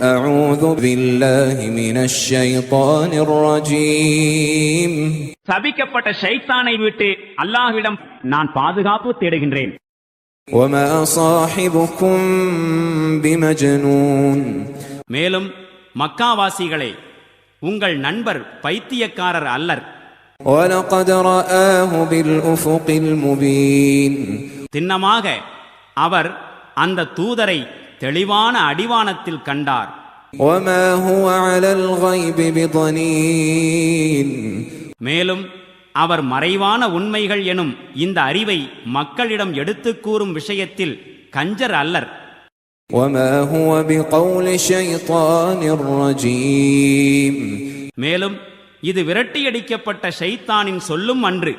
أعوذ بالله من الشيطان الرجيم சபிக்கப்பட்ட ஷைத்தானை விட்டு அல்லாஹ்விடம் நான் பாதுகாப்பு தேடுகின்றேன். وما صاحبكم بمجنون மேலும் மக்காவாசிகளே, உங்கள் நண்பர் பைத்தியக்காரர் அல்லர். ولقد رآه بالأفق المبين திண்ணமாக அவர் அந்த தூதரை தெளிவான அடிவானத்தில் கண்டார். وما هو على الغيب بضنين மேலும் அவர் மறைவான உண்மைகள் எனும் இந்த அறிவை மக்களிடம் எடுத்துக் கூறும் விஷயத்தில் கஞ்சர் அல்லர். وما هو بقول شيطان رجيم மேலும் இது விரட்டியடிக்கப்பட்ட ஷைத்தானின் சொல்லும் அன்று.